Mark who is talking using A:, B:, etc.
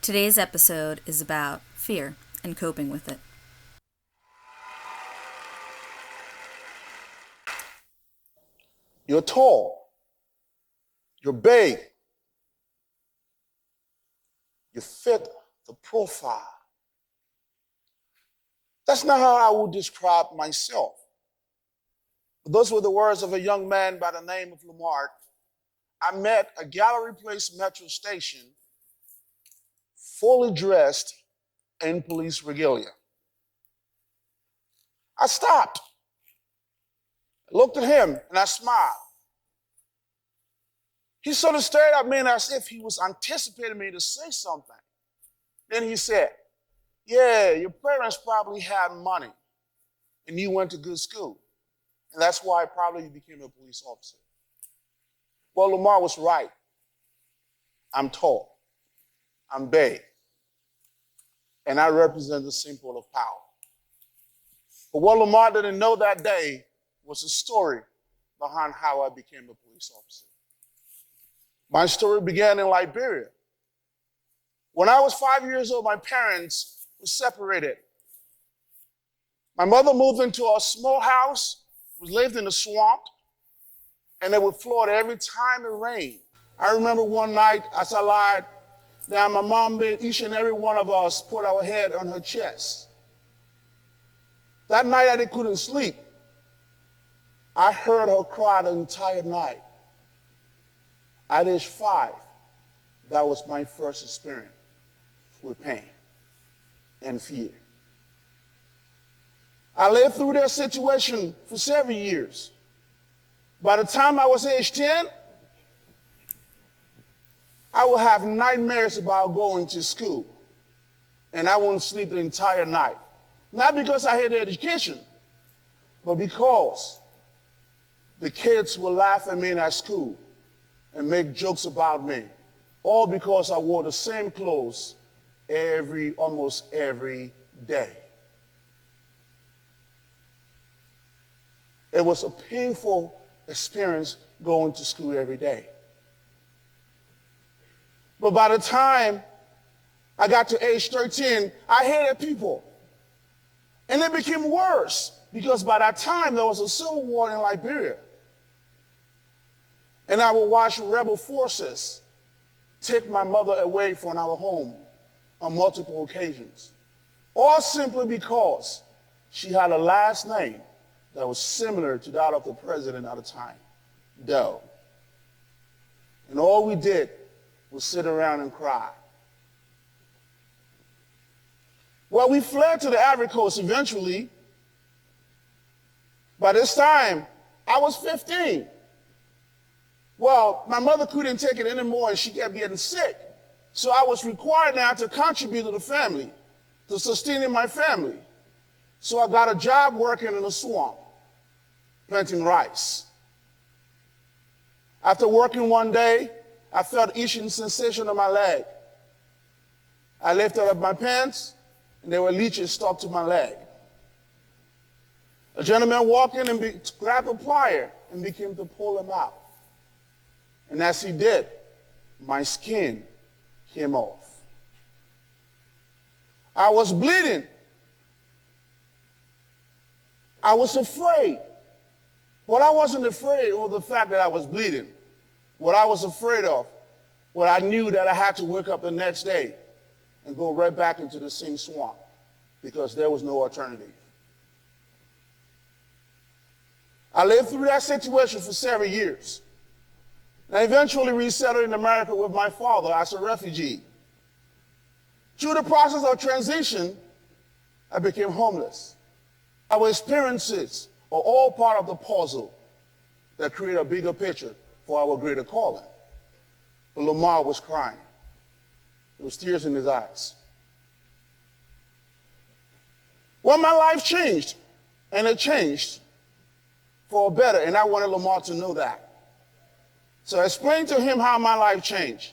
A: Today's episode is about fear and coping with it.
B: You're tall. You're big. You fit the profile. That's not how I would describe myself. But those were the words of a young man by the name of Lamar. I met a Gallery Place metro station, fully dressed in police regalia. I stopped, looked at him, and I smiled. He sort of stared at me as if he was anticipating me to say something. Then he said, "Yeah, your parents probably had money, and you went to good school, and that's why probably you became a police officer." Well, Lamar was right. I'm tall, I'm big, and I represent the symbol of power. But what Lamar didn't know that day was the story behind how I became a police officer. My story began in Liberia. When I was 5 years old, my parents were separated. My mother moved into a small house, we lived in a swamp, and it would flood every time it rained. I remember one night as I lied down, my mom made each and every one of us put our head on her chest. That night I couldn't sleep. I heard her cry the entire night. At age 5, that was my first experience with pain and fear. I lived through that situation for 7 years. By the time I was age 10, I would have nightmares about going to school, and I wouldn't sleep the entire night. Not because I hated education, but because the kids would laugh at me at school and make jokes about me, all because I wore the same clothes almost every day. It was a painful experience going to school every day. But by the time I got to age 13, I hated people. And it became worse because by that time there was a civil war in Liberia. And I would watch rebel forces take my mother away from our home on multiple occasions, all simply because she had a last name that was similar to that of the president at the time, Doe. And all we did was sit around and cry. Well, we fled to the Ivory Coast eventually. By this time, I was 15. Well, my mother couldn't take it anymore and she kept getting sick. So I was required now to contribute to the family, to sustaining my family. So I got a job working in a swamp, planting rice. After working one day, I felt itching sensation on my leg. I lifted up my pants and there were leeches stuck to my leg. A gentleman walked in and grabbed a plier and began to pull them out. And as he did, my skin came off. I was bleeding. I was afraid. But I wasn't afraid of the fact that I was bleeding. What I was afraid of, what I knew that I had to wake up the next day and go right back into the same swamp because there was no alternative. I lived through that situation for 7 years. I eventually resettled in America with my father as a refugee. Through the process of transition, I became homeless. Our experiences are all part of the puzzle that create a bigger picture for our greater calling. But Lamar was crying. There was tears in his eyes. Well, my life changed, and it changed for better, and I wanted Lamar to know that. So I explained to him how my life changed.